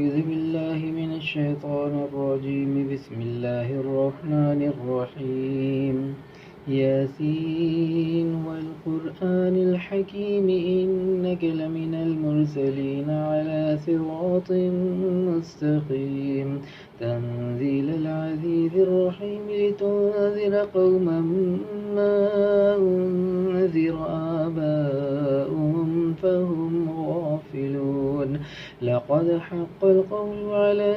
أعوذ بالله من الشيطان الرجيم. بسم الله الرحمن الرحيم. ياسين والقرآن الحكيم إنك لمن المرسلين على صراط مستقيم. تنزيل العزيز الرحيم لتنذر قوما ما أنذر آباؤهم فهم غافلون. لقد حق القول على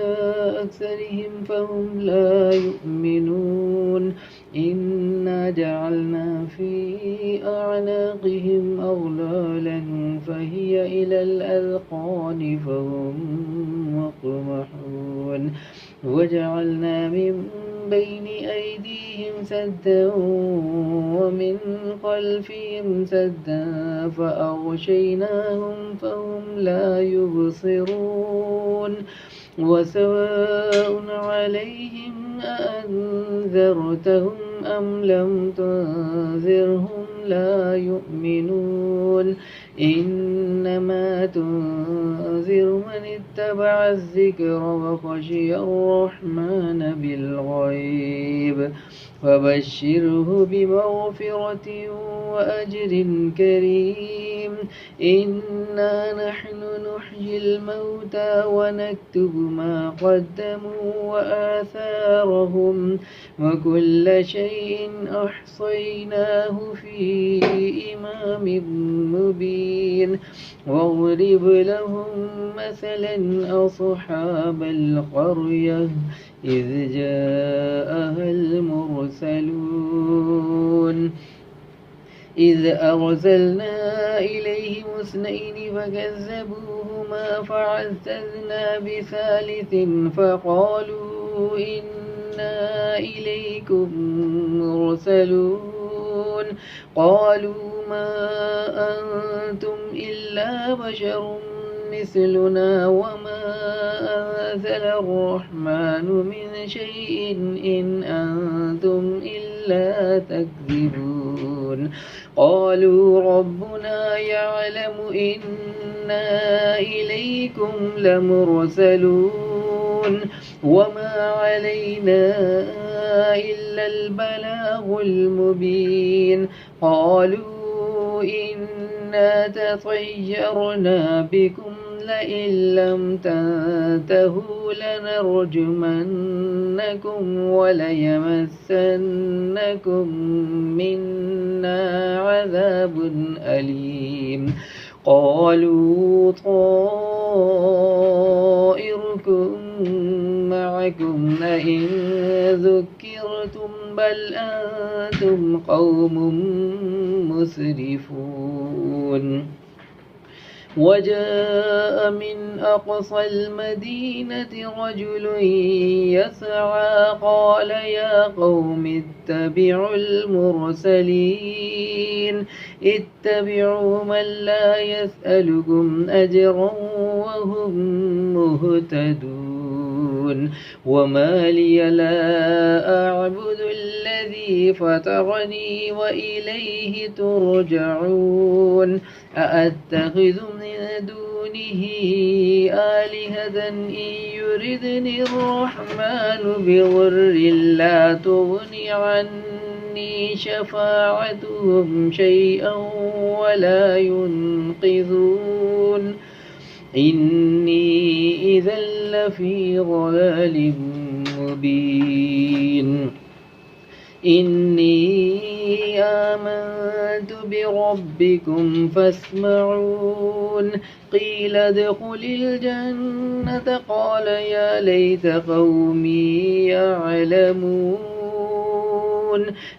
أكثرهم فهم لا يؤمنون. إنا جعلنا في أعناقهم أغلالا فهي إلى الأذقان فهم مقمحون. وجعلنا من بين أيديهم سدا ومن خلفهم سدا فأغشيناهم فهم لا يبصرون. وسواء عليهم أأنذرتهم أم لم تنذرهم لا يؤمنون. إنما تنذر من اتبع الذكر وخشي الرحمن بالغيب فبشره بمغفرة وأجر كريم. إنا نحن نحيي الموتى ونكتب ما قدموا وآثارهم وكل شيء أحصيناه في إمام مبين. واضرب لهم مثلا أصحاب القرية إذ جاءها المرسلون إذ أرسلنا إليهم 2 فكذبوهما فعززنا بثالث فقالوا إنا إليكم مرسلون. قالوا ما أنتم إلا بشر مثلنا وما أنزل الرحمن من شيء إن أنتم إلا تكذبون. قالوا ربنا يعلم إنا إليكم لمرسلون وما علينا إلا البلاغ المبين. قالوا إنا تطيرنا بكم لئن لم تنتهوا لنرجمنكم وليمسنكم منا عذاب أليم. قالوا طائركم معكم لئن ذكرتم بل أنتم قوم مسرفون. وجاء من أقصى المدينة رجل يسعى قال يا قوم اتبعوا المرسلين اتبعوا من لا يسألكم أجرا وهم مهتدون. وما لي لا أعبد الذي فطرني وإليه ترجعون. أأتخذ من دونه آلهة إن يردني الرحمن بضر لا تغني عني شفاعتهم شيئا ولا ينقذون. إني إذا لفي ضلال مبين. إني آمنت بربكم فاسمعون. قيل ادخل الجنة قال يا ليت قومي يعلمون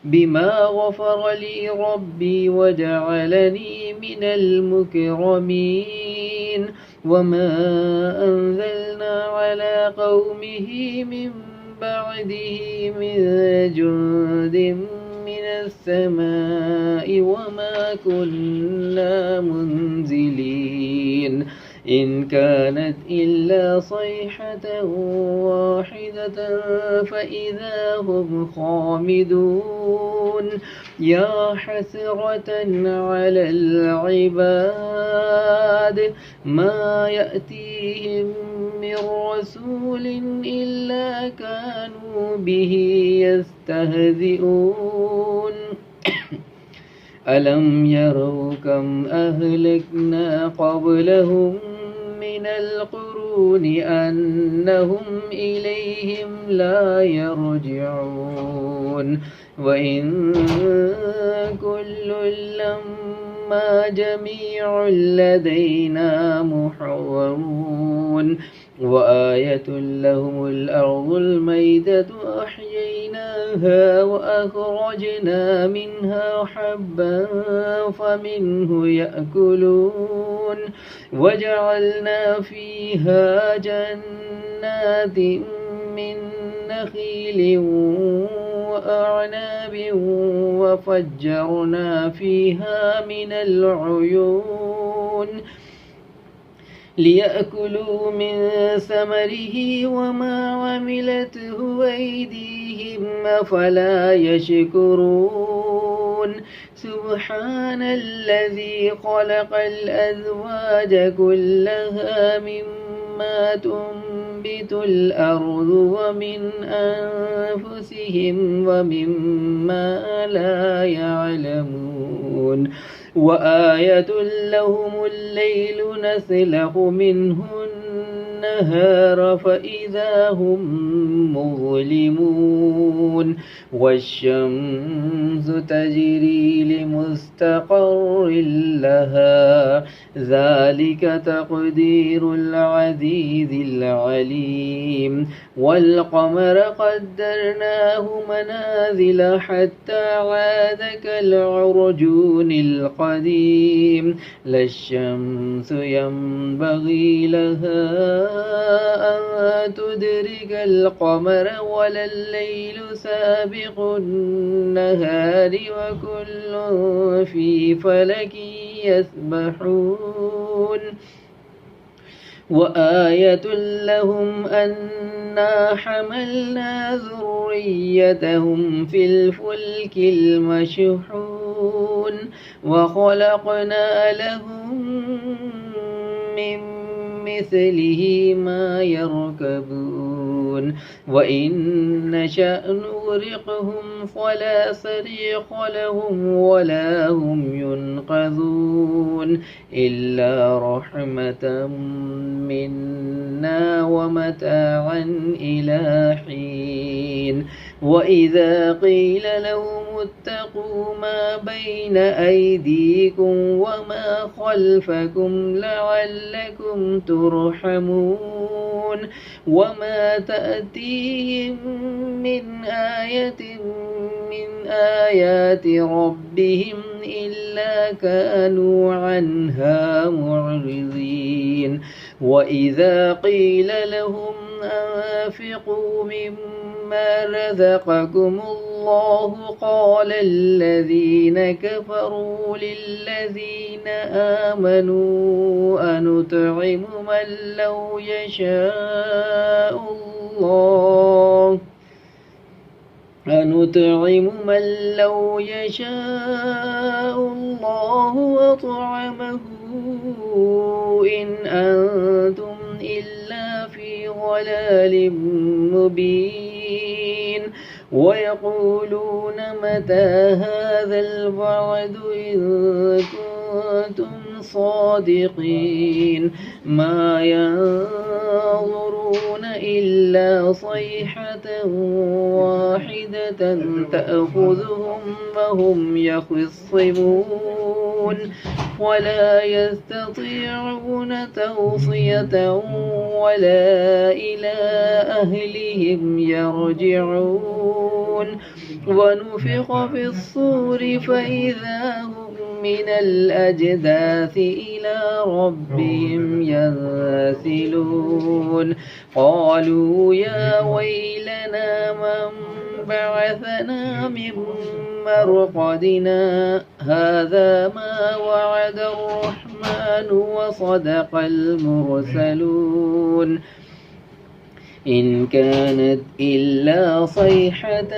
بما غفر لي ربي وجعلني من المكرمين. وما أنزلنا على قومه من بعده من جند من السماء وما كنا منزلين. إن كانت إلا صيحة واحدة فإذا هم خامدون. يا حسرة على العباد ما يأتيهم من رسول إلا كانوا به يستهزئون ألم يروا كم أهلكنا قبلهم من القرون أنهم إليهم لا يرجعون وإن كل لما جميع لدينا محضرون وآية لهم الأرض الميتة أحييناها وأخرجنا منها حبا فمنه يأكلون وجعلنا فيها جنات من نخيل وأعناب وفجرنا فيها من العيون ليأكلوا من ثمره وما عملته أيديهم أفلا يشكرون سبحان الذي خلق الأزواج كلها مما تنبت الأرض ومن أنفسهم ومما لا يعلمون وآية لهم الليل نسلخ منه النهار فإذا هم مظلمون والشمس تجري لمستقر لها ذلك تقدير العزيز العليم والقمر قدرناه منازل حتى عاد كالعرجون القديم لا الشمس ينبغي لها أن تدرك القمر ولا الليل سابق النهار وكل في فلك يسبحون وآية لهم أنا حملنا ذريتهم في الفلك المشحون وخلقنا لهم من مثله ما يركبون وإن نشأ نغرقهم فلا صريخ لهم ولا هم ينقذون إلا رحمة منا ومتاعا إلى حين وإذا قيل لهم اتقوا ما بين أيديكم وما خلفكم لعلكم ترحمون وما تأتيهم من آية من آيات ربهم إلا كانوا عنها معرضين وإذا قيل لهم أنفقوا مما رزقكم الله قال الذين كفروا للذين آمنوا أنطعم من لو يشاء الله أطعمه إن أنتم إلا في ضلال مبين ويقولون متى هذا الوعد إن كنتم صادقين ما ينظرون إلا صيحة واحدة تأخذهم وهم يخصمون ولا يستطيعون توصية ولا إلى أهلهم يرجعون ونفخ في الصور فإذا هم من الأجداث إلى ربهم ينسلون قالوا يا ويلنا من بعثنا من مرقدنا هذا ما وعد الرحمن وصدق المرسلون إن كانت إلا صيحة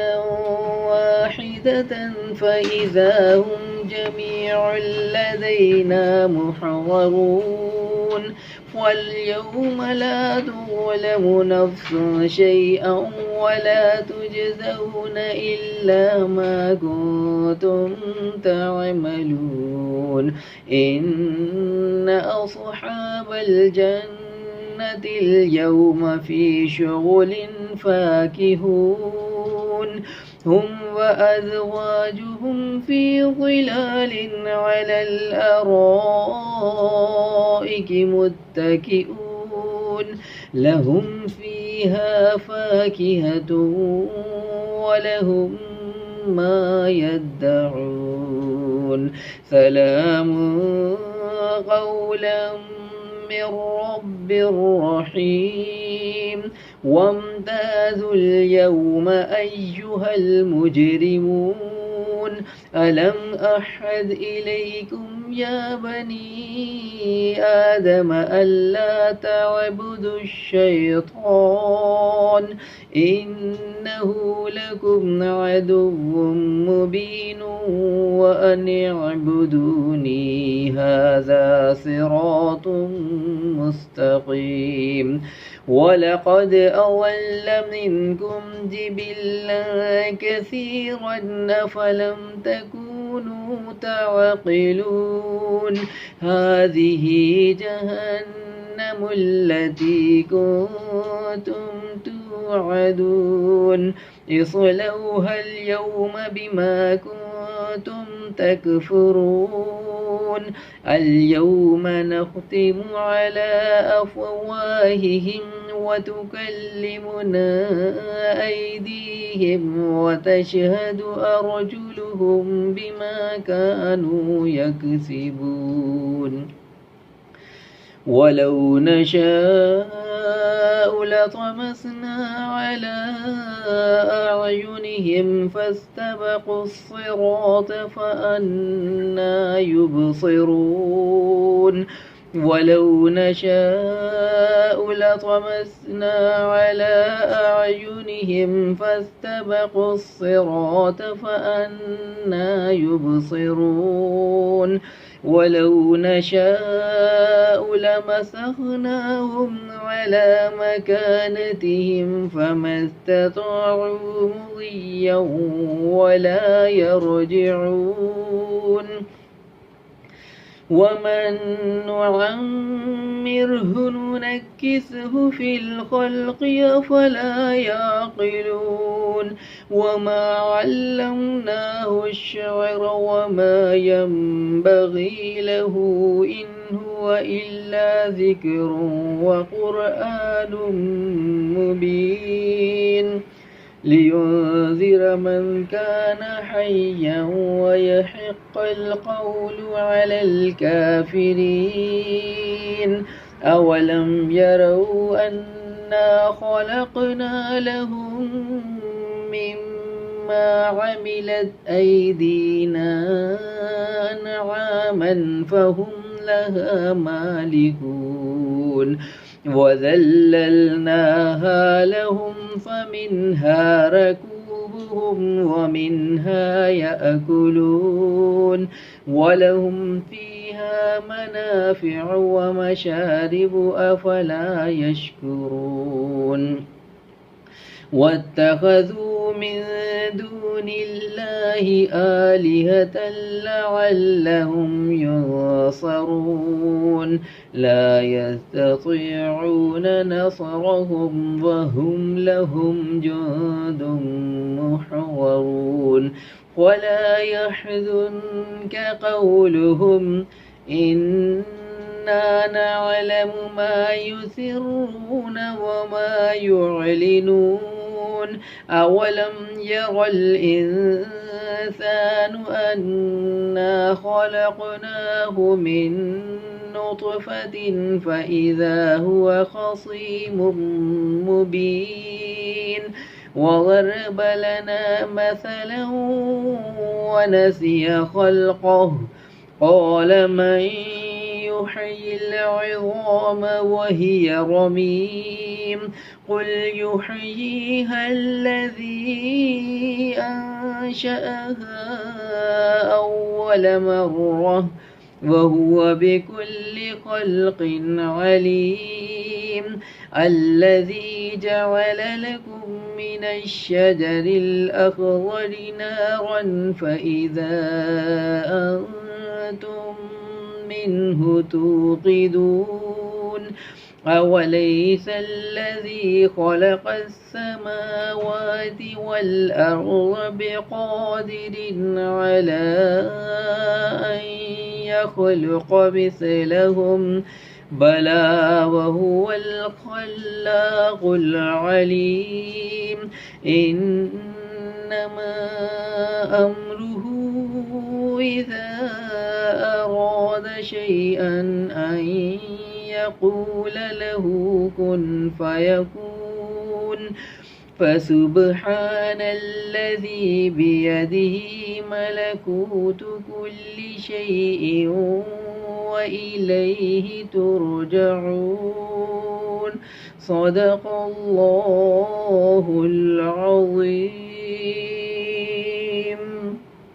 واحدة فإذا هم جميع لدينا محضرون واليوم لا تظلم نفس شيئا ولا تجزون إلا ما كنتم تعملون إن أصحاب الجنة اليوم في شغل فاكهون هم وأزواجهم في ظلال على الأرائك متكئون لهم فيها فاكهة ولهم ما يدعون سلام قولا من رب رحيم وامتازوا اليوم أيها المجرمون ألم أحد إليكم يا بني آدم ألا تعبدوا الشيطان إنه لكم عدو مبين وأن اعبدوني هذا صراط مستقيم ولقد أضل منكم جبلا كثيرا أفلم تكونوا تعقلون هذه جهنم التي كنتم توعدون اصلوها اليوم بما كنتم تكفرون اليوم نختم على أفواههم وتكلمنا أيديهم وتشهد أرجلهم بما كانوا يكسبون ولو نشاء لطمسنا على أعينهم فاستبقوا الصراط فأنى يبصرون ولو نشاء لطمسنا على أعينهم فاستبقوا الصراط فأنى يبصرون ولو نشاء لمسخناهم على مكانتهم فما استطاعوا مضيا ولا يرجعون ومن نعمره ننكسه في الخلق أفلا يعقلون وما علمناه الشعر وما ينبغي له إن هو إلا ذكر وقرآن مبين لينذر من كان حيا ويحق القول على الكافرين أولم يروا أنا خلقنا لهم مما عملت أيدينا أنعاما فهم لها مالكون وذللناها لهم فمنها ركوبهم ومنها يأكلون ولهم فيها منافع ومشارب أفلا يشكرون واتخذوا من دون الله آلهة لعلهم ينصرون لا يستطيعون نصرهم وهم لهم جند محضرون ولا يحزنك قولهم إنا نعلم ما يسرون وما يعلنون أولم ير الإنسان أنا خلقناه من نطفة فإذا هو خصيم مبين وضرب لنا مثلا ونسي خلقه قال من يحيي العظام وهي رميم قل يحييها الذي أنشأها أول مرة وهو بكل خلق عليم. الذي جعل لكم من الشجر الأخضر نارا فإذا أنتم منه توقدون. أوليس الذي خلق السماوات والأرض بقادر على أن يخلق مثلهم؟ بلى وهو الخلاق العليم. إنما أمره إذا أراد شيئا أن يقول له كن فيكون. فسبحان الذي بيده ملكوت كل شيء وإليه ترجعون. صدق الله العظيم.